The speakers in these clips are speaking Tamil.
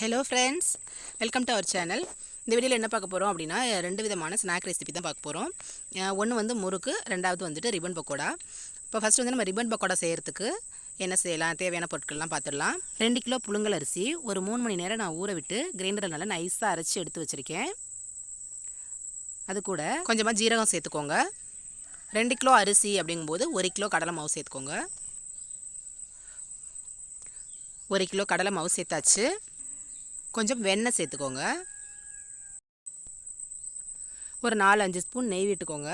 Hello friends, welcome to our channel. இந்த வீடியோவில் என்ன பார்க்க போகிறோம் அப்படின்னா, ரெண்டு விதமான ஸ்நாக் ரெசிபி தான் பார்க்க போகிறோம். ஒன்று வந்து முறுக்கு, ரெண்டாவது வந்துட்டு ரிப்பன் பக்கோடா. இப்போ ஃபஸ்ட்டு வந்து நம்ம ரிப்பன் பக்கோடா செய்கிறதுக்கு என்ன செய்யலாம், தேவையான பொருட்கள்லாம் பார்த்துடலாம். 2 கிலோ புழுங்கல் அரிசி ஒரு 3 மணி நேரம் நான் ஊற விட்டு கிரைண்டரில் நல்லா நைஸாக அரைச்சி எடுத்து வச்சுருக்கேன். அது கூட கொஞ்சமாக ஜீரகம் சேர்த்துக்கோங்க. 2 கிலோ அரிசி அப்படிங்கும்போது 1 கிலோ கடலை மாவு சேர்த்துக்கோங்க. 1 கிலோ கடலை மாவு சேர்த்தாச்சு. கொஞ்சம் வெண்ணெய் சேர்த்துக்கோங்க. ஒரு 4-5 ஸ்பூன் நெய் விட்டுக்கோங்க.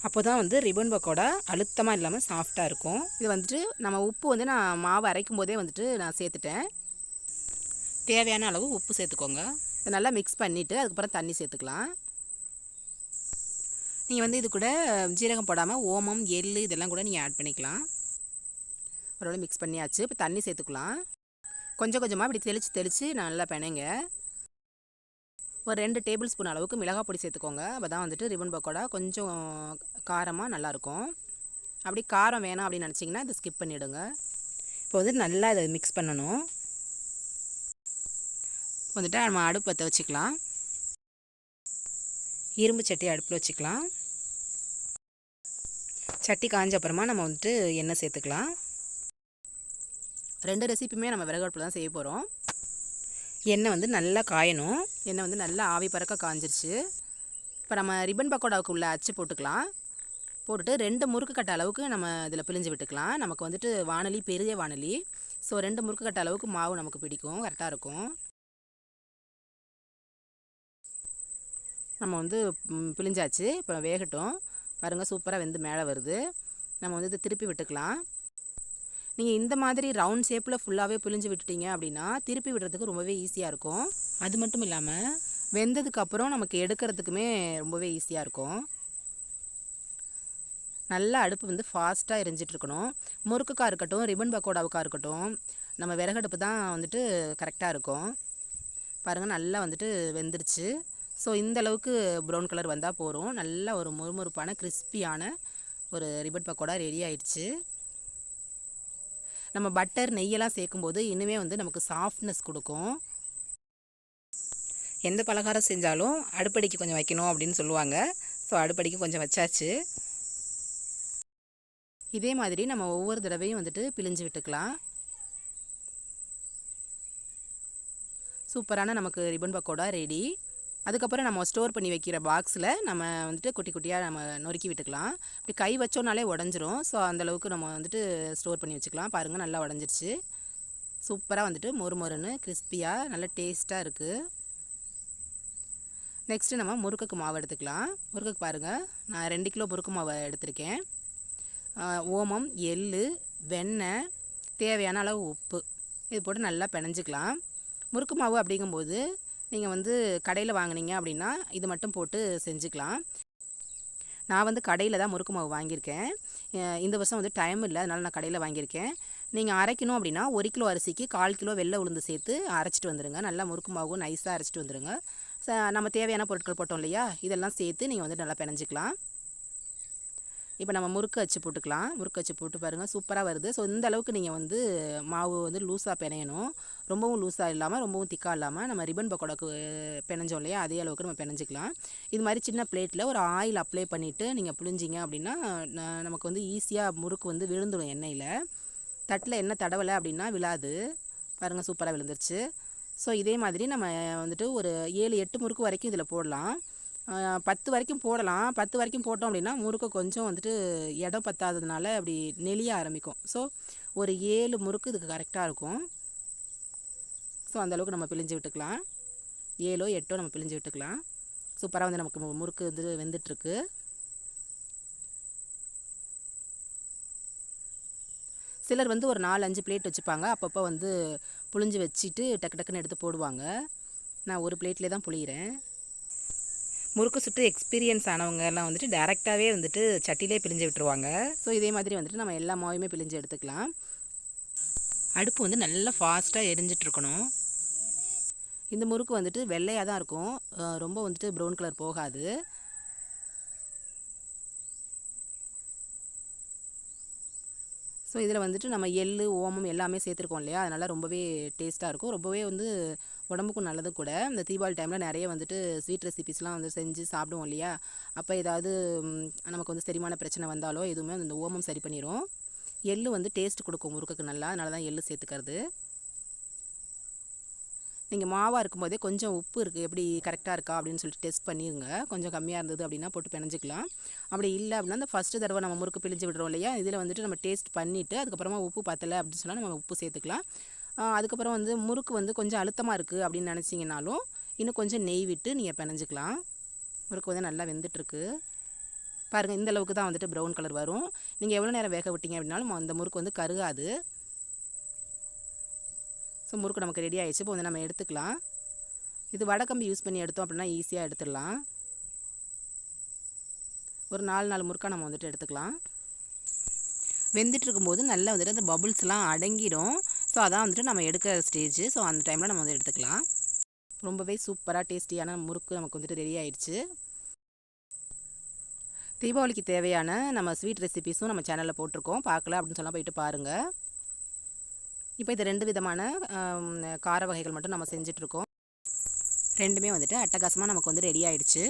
அப்போ தான் வந்து ரிப்பன் பக்கோடா அழுத்தமாக இல்லாமல் சாஃப்டாக இருக்கும். இது வந்துட்டு நம்ம உப்பு வந்து நான் மாவு அரைக்கும் போதே வந்துட்டு நான் சேர்த்துட்டேன். தேவையான அளவு உப்பு சேர்த்துக்கோங்க. இதை நல்லா மிக்ஸ் பண்ணிவிட்டு அதுக்கப்புறம் தண்ணி சேர்த்துக்கலாம். நீங்கள் வந்து இது கூட ஜீரகம் போடாமல் ஓமம், எள் இதெல்லாம் கூட நீங்கள் ஆட் பண்ணிக்கலாம். ஓரளவு மிக்ஸ் பண்ணியாச்சு. இப்போ தண்ணி சேர்த்துக்கலாம். கொஞ்சம் கொஞ்சமாக இப்படி தெளித்து நல்லா பிணைங்க. ஒரு 2 டேபிள் ஸ்பூன் அளவுக்கு மிளகாய் பொடி சேர்த்துக்கோங்க. அப்போ தான் வந்துட்டு ரிப்பன் பக்கோடா கொஞ்சம் காரமாக நல்லாயிருக்கும். அப்படி காரம் வேணாம் அப்படின்னு நினச்சிங்கன்னா இதை ஸ்கிப் பண்ணிவிடுங்க. இப்போ வந்து நல்லா இதை மிக்ஸ் பண்ணணும். வந்துட்டு நம்ம அடுப்பு பற்ற வச்சுக்கலாம். இரும்பு சட்டி அடுப்பில் வச்சுக்கலாம். சட்டி காஞ்ச அப்புறமா நம்ம வந்துட்டு எண்ணெய் சேர்த்துக்கலாம். 2 ரெசிப்பியுமே நம்ம விறகு அடுப்பில் தான் செய்ய போகிறோம். எண்ணெய் வந்து நல்லா காயணும். எண்ணெய் வந்து நல்லா ஆவி பறக்க காஞ்சிருச்சு. இப்போ நம்ம ரிப்பன் பக்கோடாவுக்கு உள்ள அச்சு போட்டுக்கலாம். போட்டுட்டு 2 முறுக்கு கட்ட அளவுக்கு நம்ம இதில் பிழிஞ்சு விட்டுக்கலாம். நமக்கு வந்துட்டு வானலி பெரிய வானலி, ஸோ 2 முறுக்கு கட்ட அளவுக்கு மாவு நமக்கு பிடிக்கும், கரெக்டாக இருக்கும். நம்ம வந்து பிழிஞ்சாச்சு. இப்போ வேகட்டும். பாருங்கள், சூப்பராக வெந்து மேலே வருது. நம்ம வந்து இதை திருப்பி விட்டுக்கலாம். நீங்கள் இந்த மாதிரி ரவுண்ட் ஷேப்பில் ஃபுல்லாகவே பிழிஞ்சு விட்டுட்டீங்க அப்படின்னா திருப்பி விடுறதுக்கு ரொம்பவே ஈஸியாக இருக்கும். அது மட்டும் இல்லாமல் வெந்ததுக்கப்புறம் நமக்கு எடுக்கிறதுக்குமே ரொம்பவே ஈஸியாக இருக்கும். நல்லா அடுப்பு வந்து ஃபாஸ்ட்டாக எரிஞ்சிட்ருக்கணும். முறுக்குக்காக இருக்கட்டும், ரிப்பன் பக்கோடாவுக்காக இருக்கட்டும், நம்ம விறகடுப்பு தான் வந்துட்டு கரெக்டாக இருக்கும். பாருங்கள், நல்லா வந்துட்டு வெந்துருச்சு. ஸோ இந்த அளவுக்கு ப்ரௌன் கலர் வந்தால் போதும். நல்லா ஒரு முறுமுறுப்பான கிறிஸ்பியான ஒரு ரிப்பன் பக்கோடா ரெடி ஆயிடுச்சு. நம்ம பட்டர், நெய்யெல்லாம் சேர்க்கும்போது இன்னுமே வந்து நமக்கு சாஃப்ட்னஸ் கொடுக்கும். எந்த பலகாரம் செஞ்சாலும் அடுப்படிக்கு கொஞ்சம் வைக்கணும் அப்படின்னு சொல்லுவாங்க. ஸோ அடுப்படிக்கு கொஞ்சம் வச்சாச்சு. இதே மாதிரி நம்ம ஒவ்வொரு தடவையும் வந்துட்டு பிழிஞ்சு விட்டுக்கலாம். சூப்பரான நமக்கு ரிப்பன் பக்கோடா ரெடி. அதுக்கப்புறம் நம்ம ஸ்டோர் பண்ணி வைக்கிற பாக்ஸில் நம்ம வந்துட்டு குட்டி குட்டியாக நம்ம நொறுக்கி விட்டுக்கலாம். இப்படி கை வச்சோன்னாலே உடஞ்சிரும். ஸோ அந்தளவுக்கு நம்ம வந்துட்டு ஸ்டோர் பண்ணி வச்சுக்கலாம். பாருங்கள், நல்லா உடஞ்சிருச்சு. சூப்பராக வந்துட்டு மொறு மொறுன்னு கிறிஸ்பியாக நல்ல டேஸ்ட்டாக இருக்குது. நெக்ஸ்ட்டு நம்ம முறுக்குக்கு மாவு எடுத்துக்கலாம். முறுக்குக்கு பாருங்கள், நான் 2 கிலோ முறுக்கு மாவை எடுத்திருக்கேன். ஓமம், எள், வெண்ணெய், தேவையான அளவு உப்பு இது போட்டு நல்லா பிணைஞ்சிக்கலாம். முறுக்கு மாவு அப்படிங்கும்போது நீங்கள் வந்து கடையில் வாங்கினீங்க அப்படின்னா இது மட்டும் போட்டு செஞ்சுக்கலாம். நான் வந்து கடையில் தான் முறுக்கு மாவு வாங்கியிருக்கேன். இந்த வருஷம் வந்து டைம் இல்லை, அதனால் நான் கடையில் வாங்கியிருக்கேன். நீங்கள் அரைக்கணும் அப்படின்னா 1 கிலோ அரிசிக்கு 1/4 கிலோ வெள்ளை உளுந்து சேர்த்து அரைச்சிட்டு வந்துடுங்க. நல்லா முறுக்கு மாவு நைஸாக அரைச்சிட்டு வந்துடுங்க. நம்ம தேவையான பொருட்கள் போட்டோம் இல்லையா, இதெல்லாம் சேர்த்து நீங்கள் வந்து நல்லா பிணைஞ்சிக்கலாம். இப்போ நம்ம முறுக்கு அச்சு போட்டுக்கலாம். முறுக்கு அச்சு போட்டு பாருங்கள், சூப்பராக வருது. ஸோ இந்த அளவுக்கு நீங்கள் வந்து மாவு வந்து லூஸாக பிணையணும். ரொம்பவும் லூஸாக இல்லாமல் ரொம்பவும் திக்காக இல்லாமல் நம்ம ரிப்பன் பக்கோடாக்கு பிணைஞ்சோம் இல்லையா, அதே அளவுக்கு நம்ம பிணைஞ்சிக்கலாம். இது மாதிரி சின்ன பிளேட்டில் ஒரு ஆயில் அப்ளை பண்ணிவிட்டு நீங்கள் புழிஞ்சிங்க அப்படின்னா நமக்கு வந்து ஈஸியாக முறுக்கு வந்து விழுந்துடும் எண்ணெயில். தட்டில் எண்ணெய் தடவலை அப்படின்னா விழாது. பாருங்கள், சூப்பராக விழுந்துருச்சு. ஸோ இதே மாதிரி நம்ம வந்துட்டு ஒரு 7-8 முறுக்கு வரைக்கும் இதில் போடலாம். 10 வரைக்கும் போடலாம். 10 வரைக்கும் போட்டோம் அப்படின்னா முறுக்கு கொஞ்சம் வந்துட்டு இடம் பத்தாததுனால அப்படி நெளிய ஆரம்பிக்கும். ஸோ ஒரு 7 முறுக்கு இதுக்கு கரெக்டாக இருக்கும். ஸோ அந்தளவுக்கு நம்ம பிழிஞ்சு விட்டுக்கலாம். 7ஓ 8ஓ நம்ம பிழிஞ்சு விட்டுக்கலாம். சூப்பராக வந்து நமக்கு முறுக்கு வந்து வெந்துட்டுருக்கு. சிலர் வந்து ஒரு 4-5 பிளேட் வச்சுப்பாங்க. அப்பப்போ வந்து புழிஞ்சு வச்சுட்டு டக்கு டக்குன்னு எடுத்து போடுவாங்க. நான் ஒரு பிளேட்லேயே தான் புழிகிறேன். முறுக்கு சுட்டு எக்ஸ்பீரியன்ஸ் ஆனவங்க எல்லாம் வந்துட்டு டேரெக்டாகவே வந்துட்டு சட்டிலே பிழிஞ்சு விட்டுருவாங்க. ஸோ இதே மாதிரி வந்துட்டு நம்ம எல்லா மாவையுமே பிழிஞ்சு எடுத்துக்கலாம். அடுப்பு வந்து நல்லா ஃபாஸ்ட்டாக எரிஞ்சிட்ருக்கணும். இந்த முறுக்கு வந்துட்டு வெள்ளையாக தான் இருக்கும், ரொம்ப வந்துட்டு ப்ரௌன் கலர் போகாது. ஸோ இதில் வந்துட்டு நம்ம எள் ஓமம் எல்லாமே சேர்த்துருக்கோம் இல்லையா, அதனால் ரொம்பவே டேஸ்ட்டாக இருக்கும். ரொம்பவே வந்து உடம்புக்கும் நல்லது கூட. இந்த தீபாவளி டைமில் நிறைய வந்துட்டு ஸ்வீட் ரெசிபிஸ்லாம் வந்து செஞ்சு சாப்பிடுவோம் இல்லையா, அப்போ ஏதாவது நமக்கு வந்து செரிமான பிரச்சனை வந்தாலோ எதுவுமே இந்த ஓமம் சரி பண்ணிடும். எள் வந்து டேஸ்ட் கொடுக்கும் முறுக்குக்கு நல்லா, அதனால தான் எள் சேர்த்துக்கிறது. நீங்கள் மாவாக இருக்கும்போதே கொஞ்சம் உப்பு இருக்குது எப்படி கரெக்டாக இருக்கா அப்படின்னு சொல்லிட்டு டெஸ்ட் பண்ணிடுங்க. கொஞ்சம் கம்மியாக இருந்தது அப்படின்னா போட்டு பிணைஞ்சிக்கலாம். அப்படி இல்லை அப்படின்னா அந்த ஃபஸ்ட்டு தடவை நம்ம முறுக்கு பிழிஞ்சு விடுறோம் இல்லையா, இதில் வந்துட்டு நம்ம டேஸ்ட் பண்ணிவிட்டு அதுக்கப்புறமா உப்பு பத்தலை அப்படின்னு சொன்னால் நம்ம உப்பு சேர்த்துக்கலாம். அதுக்கப்புறம் வந்து முறுக்கு வந்து கொஞ்சம் அழுத்தமாக இருக்குது அப்படின்னு நினச்சிங்கனாலும் இன்னும் கொஞ்சம் நெய் விட்டு நீங்கள் பிணைஞ்சிக்கலாம். முறுக்கு வந்து நல்லா வெந்துட்டுருக்கு பாருங்கள். இந்த அளவுக்கு தான் வந்துட்டு ப்ரௌன் கலர் வரும். நீங்கள் எவ்வளோ நேரம் வேக விட்டீங்க அப்படின்னாலும் அந்த முறுக்கு வந்து கருகாது. ஸோ முறுக்கு நமக்கு ரெடி ஆகிடுச்சு. இப்போ வந்து நம்ம எடுத்துக்கலாம். இது வடைக்கம்பி யூஸ் பண்ணி எடுத்தோம் அப்படின்னா ஈஸியாக எடுத்துடலாம். ஒரு 4 முறுக்காக நம்ம வந்துட்டு எடுத்துக்கலாம். வெந்துட்டு இருக்கும்போது நல்லா வந்துட்டு அந்த பபுள்ஸ்லாம் அடங்கிடும். ஸோ அதான் வந்துட்டு நம்ம எடுக்கிற ஸ்டேஜ். ஸோ அந்த டைமில் நம்ம வந்து எடுத்துக்கலாம். ரொம்பவே சூப்பராக டேஸ்டியான முறுக்கு நமக்கு வந்துட்டு ரெடி ஆகிடுச்சு. தீபாவளிக்கு தேவையான நம்ம ஸ்வீட் ரெசிபிஸும் நம்ம சேனலில் போட்டிருக்கோம். பார்க்கல அப்படின்னு சொன்னால் போயிட்டு பாருங்கள். இப்போ இது 2 விதமான கார வகைகள் மட்டும் நம்ம செஞ்சிட்ருக்கோம். ரெண்டுமே வந்துட்டு அட்டகாசமாக நமக்கு வந்து ரெடி ஆகிடுச்சு.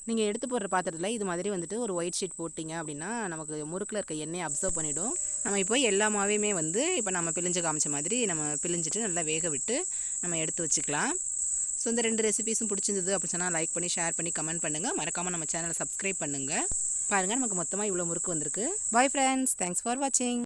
நீங்கள் எடுத்து போடுற பாத்திரத்தில் இது மாதிரி வந்துட்டு ஒரு ஒயிட் ஷீட் போட்டிங்க அப்படின்னா நமக்கு முறுக்கில் இருக்க எண்ணெயை அப்சர்வ் பண்ணிவிடும். நம்ம இப்போ எல்லா மாவையுமே வந்து இப்போ நம்ம பிழிஞ்சு காமிச்ச மாதிரி நம்ம பிழிஞ்சிட்டு நல்லா வேக விட்டு நம்ம எடுத்து வச்சுக்கலாம். ஸோ இந்த 2 ரெசிபீஸும் பிடிச்சிருந்தது அப்படின்னு சொன்னால் லைக் பண்ணி ஷேர் பண்ணி கமெண்ட் பண்ணுங்கள். மறக்காமல் நம்ம சேனலை சப்ஸ்கிரைப் பண்ணுங்கள். பாருங்கள் நமக்கு மொத்தமாக இவ்வளோ முறுக்கு வந்திருக்கு. பாய் ஃப்ரெண்ட்ஸ், தேங்க்ஸ் ஃபார் வாட்சிங்.